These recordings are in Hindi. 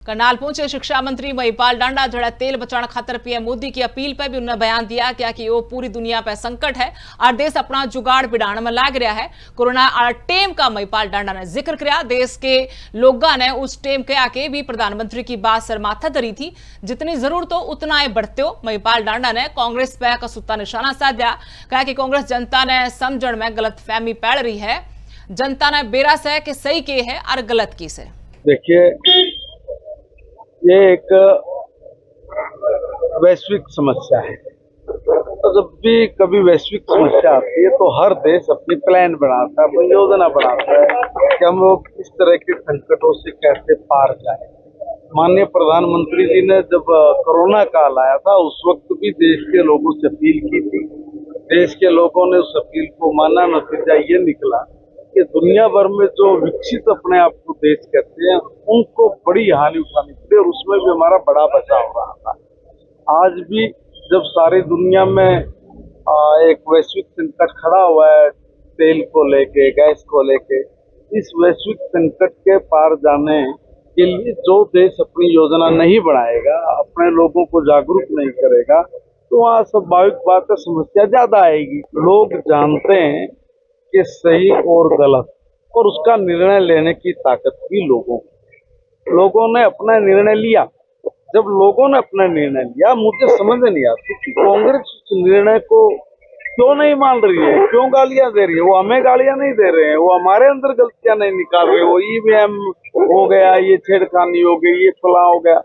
करनाल पहुंचे शिक्षा मंत्री महिपाल डांडा जड़ा तेल बचाने खातर पीएम मोदी की अपील पर भी उन्होंने बयान दिया क्या कि वो पूरी दुनिया पर संकट है और देश अपना जुगाड़ बिड़ाने में लाग रहा है। कोरोना और टेम का महिपाल डांडा ने जिक्र किया। देश के लोगों ने उस टेम के आके भी प्रधानमंत्री की बात सर माथा धरी थी, जितनी जरूरत हो उतना ही बढ़ते हो। महिपाल डांडा ने कांग्रेस पर कसूता निशाना साधा, कहा कि कांग्रेस जनता ने समझण में गलत फहमी पैड़ रही है। जनता ने बेरास है कि सही के है और गलत की से। देखिए, ये एक वैश्विक समस्या है। तो जब भी कभी वैश्विक समस्या आती है तो हर देश अपनी प्लान बनाता है, अपनी योजना बनाता है कि हम लोग इस तरह के संकटों से कैसे पार जाए। माननीय प्रधानमंत्री जी ने जब कोरोना काल आया था उस वक्त भी देश के लोगों से अपील की थी। देश के लोगों ने उस अपील को माना। नतीजा ये निकला कि दुनिया भर में जो विकसित अपने आप को देश कहते हैं उनको बड़ी हानि उठानी पड़ी और उसमें भी हमारा बड़ा बचाव रहा था। आज भी जब सारी दुनिया में एक वैश्विक संकट खड़ा हुआ है तेल को लेके, गैस को लेके, इस वैश्विक संकट के पार जाने के लिए जो देश अपनी योजना नहीं बनाएगा, अपने लोगों को जागरूक नहीं करेगा, तो वहाँ स्वाभाविक बात है समस्या ज्यादा आएगी। लोग जानते हैं कि सही और गलत और उसका निर्णय लेने की ताकत भी लोगों ने अपना निर्णय लिया। जब लोगों ने अपना निर्णय लिया, मुझे समझ नहीं आती कि कांग्रेस उस निर्णय को क्यों नहीं मान रही है, क्यों गालियां दे रही है। वो हमें गालियां नहीं दे रहे हैं, वो हमारे अंदर गलतियां नहीं निकाल रहे। वो ईवीएम हो गया, ये छेड़खानी हो गई, ये फला हो गया,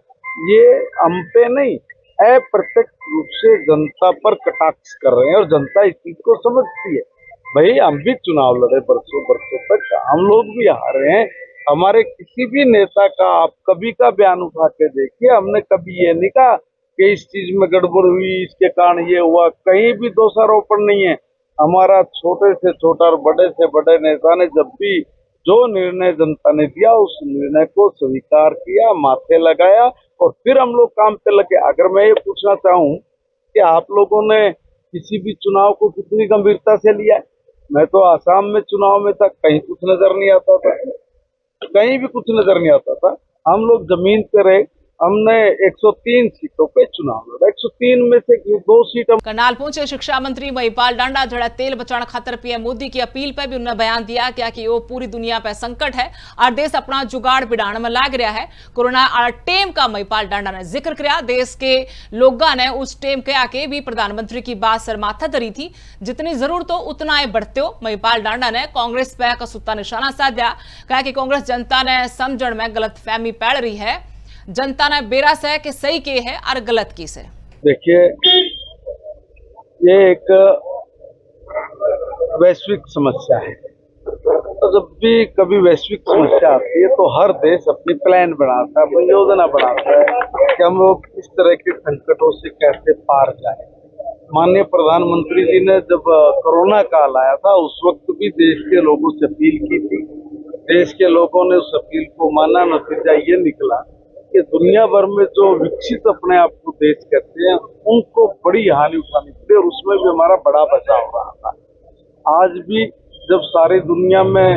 ये हम पे नहीं, अप्रत्यक्ष रूप से जनता पर कटाक्ष कर रहे हैं और जनता इस चीज को समझती है। भाई, हम भी चुनाव लड़े बरसों तक, हम लोग भी हारे हैं। हमारे किसी भी नेता का आप कभी का बयान उठा के देखिए, हमने कभी ये नहीं कहा कि इस चीज में गड़बड़ हुई, इसके कारण ये हुआ। कहीं भी दोषारोपण नहीं है। हमारा छोटे से छोटा और बड़े से बड़े नेता ने जब भी जो निर्णय जनता ने दिया उस निर्णय को स्वीकार किया, माथे लगाया और फिर हम लोग काम पे लगे। अगर मैं ये पूछना चाहूँ कि आप लोगों ने किसी भी चुनाव को कितनी गंभीरता से लिया है? मैं तो आसाम में चुनाव में था, कहीं कुछ नजर नहीं आता था, कहीं भी कुछ नजर नहीं आता था। हम लोग जमीन पे रहे। हमने 103 सीटों पे चुनाव लड़ा, 103 में से 2 सीट। करनाल पहुंचे शिक्षा मंत्री महिपाल डांडा जड़ा तेल बचाने खातर पीएम मोदी की अपील पर भी उन्होंने बयान दिया क्या कि वो पूरी दुनिया पर संकट है और देश अपना जुगाड़ बिड़ाने में लाग रहा है। कोरोना और टेम का महिपाल डांडा ने जिक्र किया। देश के लोगों ने उस टेम के आके भी प्रधानमंत्री की बात सर माथा धरी थी, जितनी जरूरत हो उतना ही बढ़ते हो। महिपाल डांडा ने कांग्रेस पर कसूता निशाना साधा, कहा कि कांग्रेस जनता ने समझण में गलत फहमी पैड़ रही है। जनता ने बेरास है कि सही के है और गलत की से। देखिए, ये एक वैश्विक समस्या है। तो जब भी कभी वैश्विक समस्या आती है तो हर देश अपनी प्लान बनाता है, अपनी योजना बनाता है कि हम लोग इस तरह के संकटों से कैसे पार जाए। माननीय प्रधानमंत्री जी ने जब कोरोना काल आया था उस वक्त भी देश के लोगों से अपील की थी। देश के लोगों ने उस अपील को माना। नतीजा ये निकला कि दुनिया भर में जो विकसित अपने आप को देश कहते हैं उनको बड़ी हानि उठानी पड़ी और उसमें भी हमारा बड़ा बचाव रहा था। आज भी जब सारी दुनिया में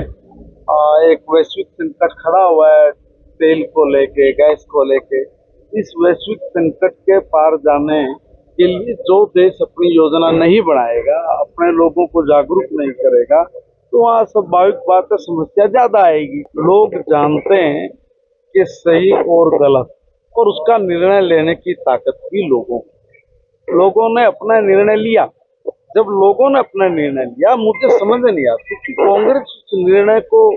एक वैश्विक संकट खड़ा हुआ है तेल को लेके, गैस को लेके, इस वैश्विक संकट के पार जाने के लिए जो देश अपनी योजना नहीं बनाएगा, अपने लोगों को जागरूक नहीं करेगा, तो वहाँ स्वाभाविक बात है समस्या ज्यादा आएगी। लोग जानते हैं कि सही और गलत और उसका निर्णय लेने की ताकत भी लोगों ने अपना निर्णय लिया। जब लोगों ने अपना निर्णय लिया, मुझे समझ नहीं आती कि कांग्रेस उस निर्णय को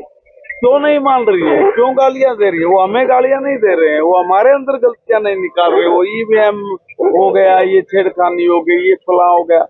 क्यों नहीं मान रही है, क्यों गालियां दे रही है। वो हमें गालियां नहीं दे रहे हैं, वो हमारे अंदर गलतियां नहीं निकाल रहे। वो ईवीएम हो गया, ये छेड़खानी हो गई, ये फला हो गया,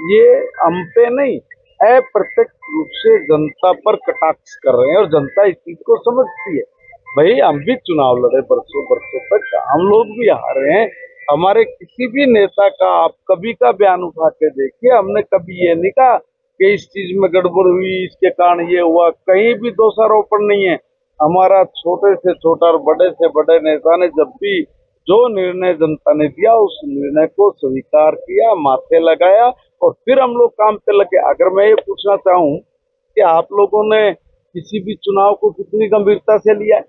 ये हम पे नहीं, अप्रत्यक्ष रूप से जनता पर कटाक्ष कर रहे हैं और जनता इस चीज को समझती है। भाई, हम भी चुनाव लड़े बरसों तक, हम लोग भी हारे हैं। हमारे किसी भी नेता का आप कभी का बयान उठा के देखिए, हमने कभी ये नहीं कहा कि इस चीज में गड़बड़ हुई, इसके कारण ये हुआ। कहीं भी दोषारोपण नहीं है। हमारा छोटे से छोटा और बड़े से बड़े नेता ने जब भी जो निर्णय जनता ने दिया उस निर्णय को स्वीकार किया, माथे लगाया और फिर हम लोग काम पे लगे। अगर मैं ये पूछना चाहूँ कि आप लोगों ने किसी भी चुनाव को कितनी गंभीरता से लिया है?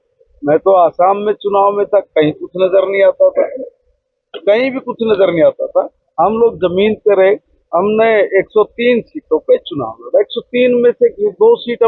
मैं तो आसाम में चुनाव में था, कहीं कुछ नजर नहीं आता था, कहीं भी कुछ नजर नहीं आता था। हम लोग जमीन पे रहे, हमने 103 सीटों पे चुनाव लड़ा, 103 में से 2 सीट